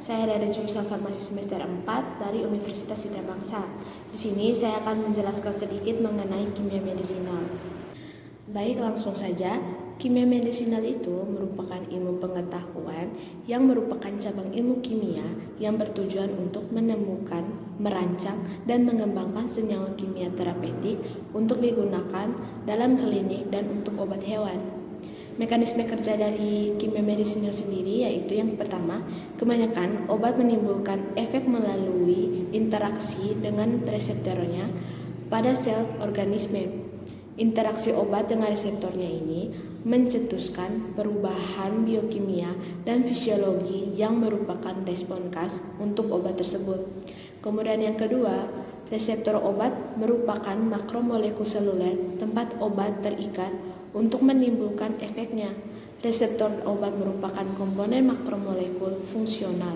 Saya dari jurusan Farmasi semester 4 dari Universitas Citra Bangsa. Di sini saya akan menjelaskan sedikit mengenai kimia medisinal. Baik, langsung saja. Kimia medisinal itu merupakan ilmu pengetahuan yang merupakan cabang ilmu kimia yang bertujuan untuk menemukan, merancang, dan mengembangkan senyawa kimia terapeutik untuk digunakan dalam klinik dan untuk obat hewan. Mekanisme kerja dari kimia medisinal sendiri yaitu yang pertama, kebanyakan obat menimbulkan efek melalui interaksi dengan reseptornya pada sel organisme. Interaksi obat dengan reseptornya ini mencetuskan perubahan biokimia dan fisiologi yang merupakan respon khas untuk obat tersebut. Kemudian yang kedua, reseptor obat merupakan makromolekul seluler tempat obat terikat untuk menimbulkan efeknya. Reseptor obat merupakan komponen makromolekul fungsional.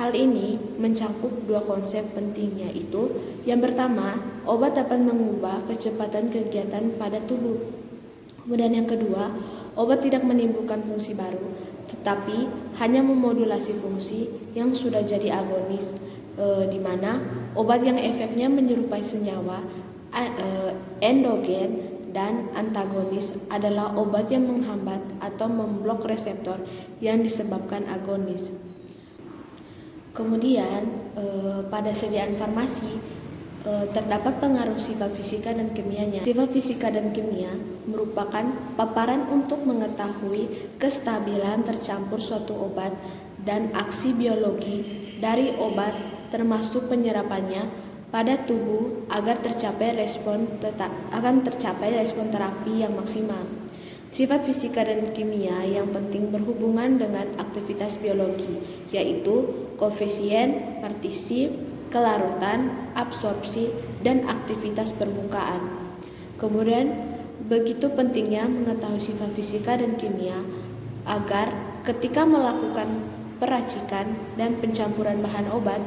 Hal ini mencakup dua konsep penting, yaitu yang pertama, obat dapat mengubah kecepatan kegiatan pada tubuh. Kemudian yang kedua, obat tidak menimbulkan fungsi baru, tetapi hanya memodulasi fungsi yang sudah jadi agonis, di mana obat yang efeknya menyerupai senyawa endogen dan antagonis adalah obat yang menghambat atau memblok reseptor yang disebabkan agonis. Kemudian pada sediaan farmasi terdapat pengaruh sifat fisika dan kimianya. Sifat fisika dan kimia merupakan paparan untuk mengetahui kestabilan tercampur suatu obat dan aksi biologi dari obat termasuk penyerapannya pada tubuh agar tercapai respon terapi yang maksimal. Sifat fisika dan kimia yang penting berhubungan dengan aktivitas biologi, yaitu koefisien, partisi, kelarutan, absorpsi, dan aktivitas permukaan. Kemudian, begitu pentingnya mengetahui sifat fisika dan kimia agar ketika melakukan peracikan dan pencampuran bahan obat,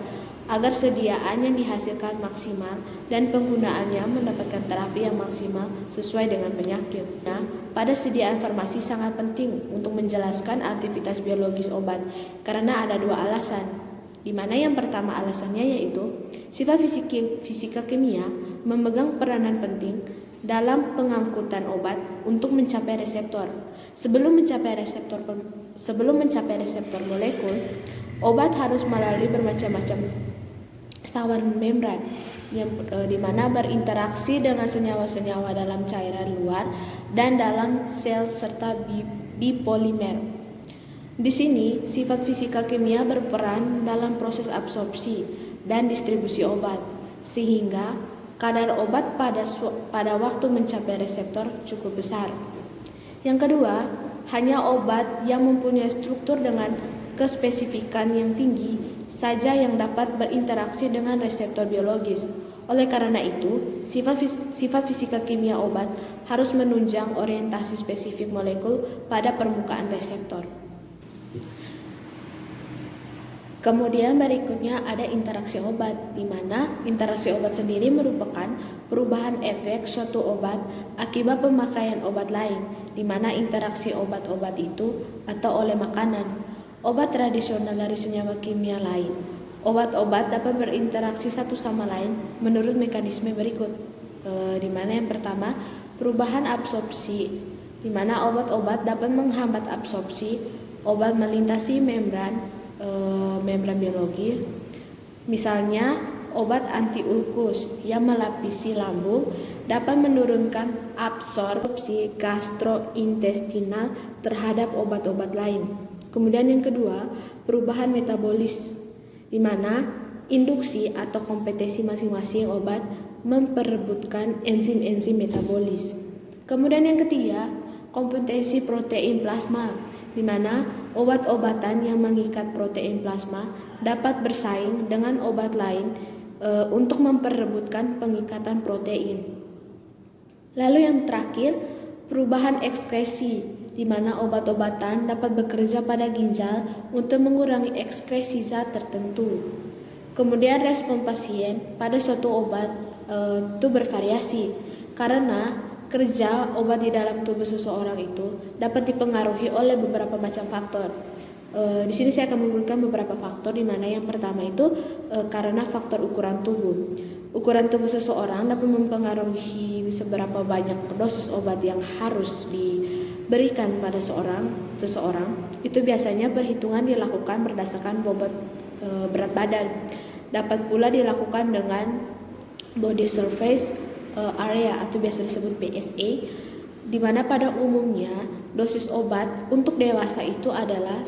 agar sediaan yang dihasilkan maksimal dan penggunaannya mendapatkan terapi yang maksimal sesuai dengan penyakit. Nah, pada sediaan farmasi sangat penting untuk menjelaskan aktivitas biologis obat karena ada dua alasan, di mana yang pertama alasannya yaitu sifat fisika kimia memegang peranan penting dalam pengangkutan obat untuk mencapai reseptor. Sebelum mencapai reseptor molekul, obat harus melalui bermacam-macam saluran membran yang di mana berinteraksi dengan senyawa-senyawa dalam cairan luar dan dalam sel serta bipolimer. Di sini, sifat fisika kimia berperan dalam proses absorpsi dan distribusi obat, sehingga kadar obat pada waktu mencapai reseptor cukup besar. Yang kedua, hanya obat yang mempunyai struktur dengan kespesifikan yang tinggi saja yang dapat berinteraksi dengan reseptor biologis. Oleh karena itu, sifat fisika kimia obat harus menunjang orientasi spesifik molekul pada permukaan reseptor. Kemudian berikutnya ada interaksi obat, di mana interaksi obat sendiri merupakan perubahan efek suatu obat akibat pemakaian obat lain, di mana interaksi obat-obat itu atau oleh makanan, obat tradisional dari senyawa kimia lain. Obat-obat dapat berinteraksi satu sama lain menurut mekanisme berikut, di mana yang pertama perubahan absorpsi, di mana obat-obat dapat menghambat absorpsi obat melintasi membran biologi. Misalnya obat antiulkus yang melapisi lambung dapat menurunkan absorpsi gastrointestinal terhadap obat-obat lain. Kemudian yang kedua, perubahan metabolis, di mana induksi atau kompetensi masing-masing obat memperebutkan enzim-enzim metabolis. Kemudian yang ketiga, kompetensi protein plasma, di mana obat-obatan yang mengikat protein plasma dapat bersaing dengan obat lain untuk memperebutkan pengikatan protein. Lalu yang terakhir, perubahan ekskresi, di mana obat-obatan dapat bekerja pada ginjal untuk mengurangi ekskresi zat tertentu. Kemudian respon pasien pada suatu obat itu bervariasi karena kerja obat di dalam tubuh seseorang itu dapat dipengaruhi oleh beberapa macam faktor. Di sini saya akan memberikan beberapa faktor, di mana yang pertama itu karena faktor ukuran tubuh. Ukuran tubuh seseorang dapat mempengaruhi seberapa banyak dosis obat yang harus diberikan pada seseorang. Itu biasanya perhitungan dilakukan berdasarkan bobot berat badan. Dapat pula dilakukan dengan body surface area atau biasa disebut BSA, di mana pada umumnya dosis obat untuk dewasa itu adalah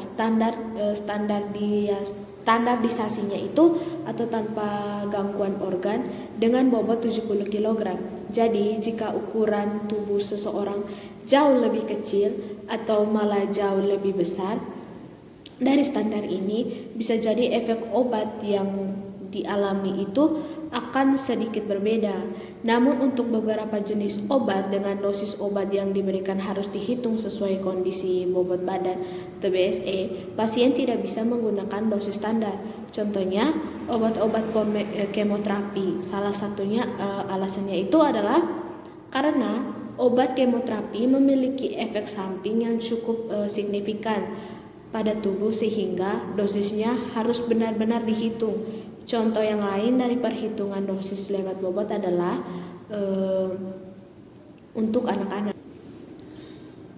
standarisasinya itu atau tanpa gangguan organ dengan bobot 70 kg. Jadi jika ukuran tubuh seseorang jauh lebih kecil atau malah jauh lebih besar dari standar ini, bisa jadi efek obat yang dialami itu akan sedikit berbeda. Namun untuk beberapa jenis obat dengan dosis obat yang diberikan harus dihitung sesuai kondisi bobot badan atau BSA, pasien tidak bisa menggunakan dosis standar. Contohnya obat-obat kemoterapi. Salah satunya alasannya itu adalah karena obat kemoterapi memiliki efek samping yang cukup signifikan pada tubuh sehingga dosisnya harus benar-benar dihitung. Contoh yang lain dari perhitungan dosis lewat bobot adalah untuk anak-anak.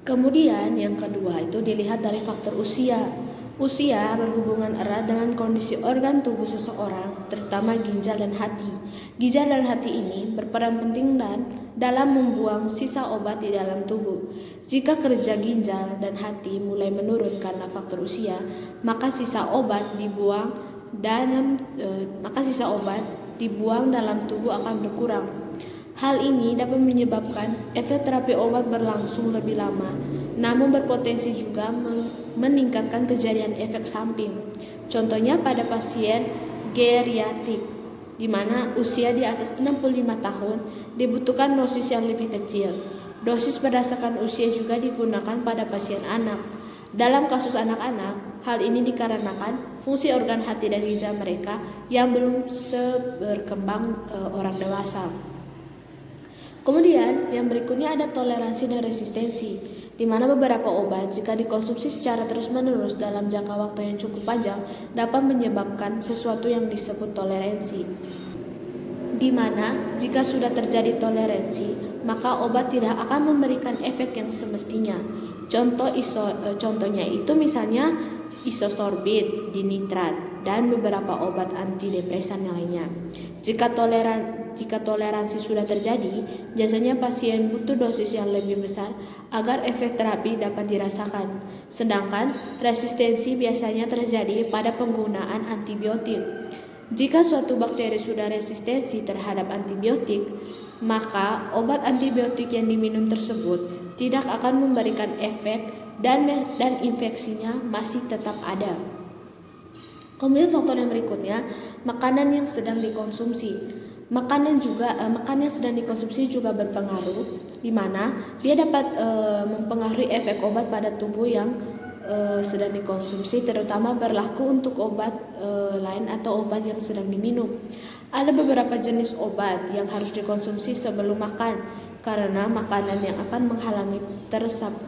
Kemudian yang kedua itu dilihat dari faktor usia. Usia berhubungan erat dengan kondisi organ tubuh seseorang, terutama ginjal dan hati. Ginjal dan hati ini berperan penting dalam membuang sisa obat di dalam tubuh. Jika kerja ginjal dan hati mulai menurun karena faktor usia, maka sisa obat dibuang dalam tubuh akan berkurang. Hal ini dapat menyebabkan efek terapi obat berlangsung lebih lama, namun berpotensi juga meningkatkan kejadian efek samping. Contohnya pada pasien geriatrik, di mana usia di atas 65 tahun dibutuhkan dosis yang lebih kecil. Dosis berdasarkan usia juga digunakan pada pasien anak. Dalam kasus anak-anak, hal ini dikarenakan fungsi organ hati dan ginjal mereka yang belum seberkembang orang dewasa. Kemudian yang berikutnya ada toleransi dan resistensi, di mana beberapa obat jika dikonsumsi secara terus-menerus dalam jangka waktu yang cukup panjang dapat menyebabkan sesuatu yang disebut toleransi, di mana jika sudah terjadi toleransi maka obat tidak akan memberikan efek yang semestinya. Contohnya itu misalnya isosorbit, dinitrat, dan beberapa obat antidepresan lainnya. Jika toleransi sudah terjadi, biasanya pasien butuh dosis yang lebih besar agar efek terapi dapat dirasakan. Sedangkan resistensi biasanya terjadi pada penggunaan antibiotik. Jika suatu bakteri sudah resistensi terhadap antibiotik, maka obat antibiotik yang diminum tersebut tidak akan memberikan efek dan infeksinya masih tetap ada. Kemudian faktor yang berikutnya, makanan yang sedang dikonsumsi. Makanan yang sedang dikonsumsi juga berpengaruh, di mana dia dapat mempengaruhi efek obat pada tubuh yang sedang dikonsumsi, terutama berlaku untuk obat lain atau obat yang sedang diminum. Ada beberapa jenis obat yang harus dikonsumsi sebelum makan, karena makanan yang akan menghalangi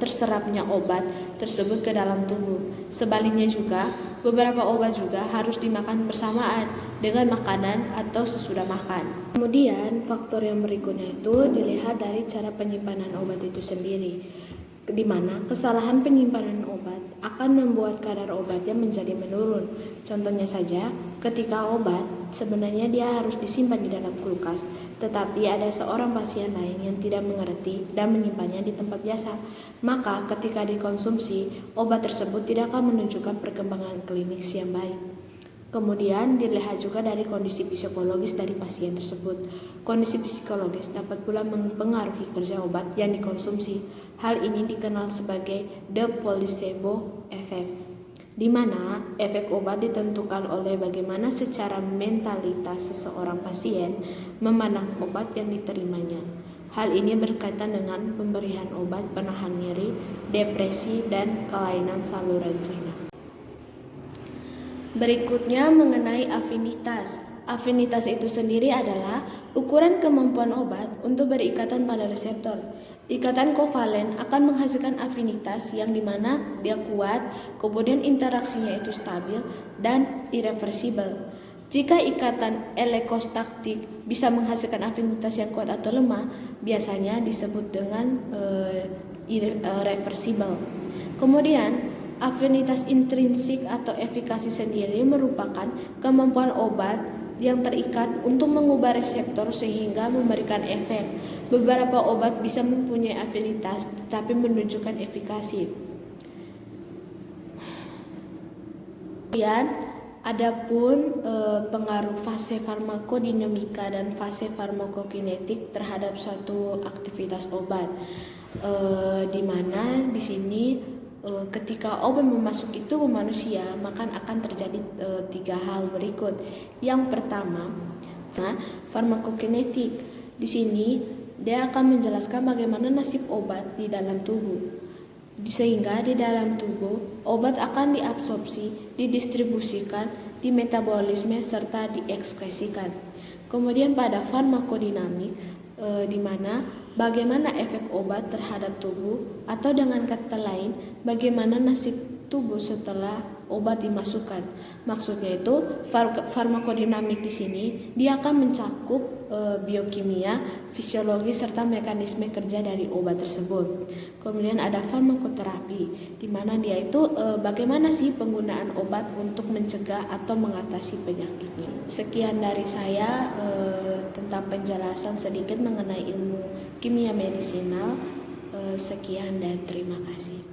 terserapnya obat tersebut ke dalam tubuh. Sebaliknya juga, beberapa obat juga harus dimakan bersamaan dengan makanan atau sesudah makan. Kemudian faktor yang berikutnya itu dilihat dari cara penyimpanan obat itu sendiri, di mana kesalahan penyimpanan obat akan membuat kadar obatnya menjadi menurun. Contohnya saja, ketika obat sebenarnya dia harus disimpan di dalam kulkas, tetapi ada seorang pasien lain yang tidak mengerti dan menyimpannya di tempat biasa, maka ketika dikonsumsi, obat tersebut tidak akan menunjukkan perkembangan klinis yang baik. Kemudian dilihat juga dari kondisi psikologis dari pasien tersebut. Kondisi psikologis dapat pula mempengaruhi kerja obat yang dikonsumsi. Hal ini dikenal sebagai the placebo effect, di mana efek obat ditentukan oleh bagaimana secara mentalitas seseorang pasien memandang obat yang diterimanya. Hal ini berkaitan dengan pemberian obat penahan nyeri, depresi, dan kelainan saluran cerna. Berikutnya mengenai afinitas. Afinitas itu sendiri adalah ukuran kemampuan obat untuk berikatan pada reseptor. Ikatan kovalen akan menghasilkan afinitas yang dimana dia kuat, kemudian interaksinya itu stabil dan irreversibel. Jika ikatan elektrostaktik bisa menghasilkan afinitas yang kuat atau lemah, biasanya disebut dengan irreversibel. Kemudian, afinitas intrinsik atau efikasi sendiri merupakan kemampuan obat yang terikat untuk mengubah reseptor sehingga memberikan efek. Beberapa obat bisa mempunyai afinitas tetapi menunjukkan efikasi. Kemudian adapun pengaruh fase farmakodinamika dan fase farmakokinetik terhadap suatu aktivitas obat, di mana di sini ketika obat memasuki tubuh manusia, maka akan terjadi 3 hal berikut. Yang pertama, farmakokinetik. Di sini dia akan menjelaskan bagaimana nasib obat di dalam tubuh. Sehingga di dalam tubuh, obat akan diabsorpsi, didistribusikan, dimetabolisme serta diekskresikan. Kemudian pada farmakodinamik, di mana bagaimana efek obat terhadap tubuh, atau dengan kata lain bagaimana nasib tubuh setelah obat dimasukkan. Maksudnya itu farmakodinamik di sini dia akan mencakup biokimia, fisiologi serta mekanisme kerja dari obat tersebut. Kemudian ada farmakoterapi, di mana dia itu bagaimana sih penggunaan obat untuk mencegah atau mengatasi penyakitnya. Sekian dari saya tentang penjelasan sedikit mengenai ilmu kimia medisinal. Sekian dan terima kasih.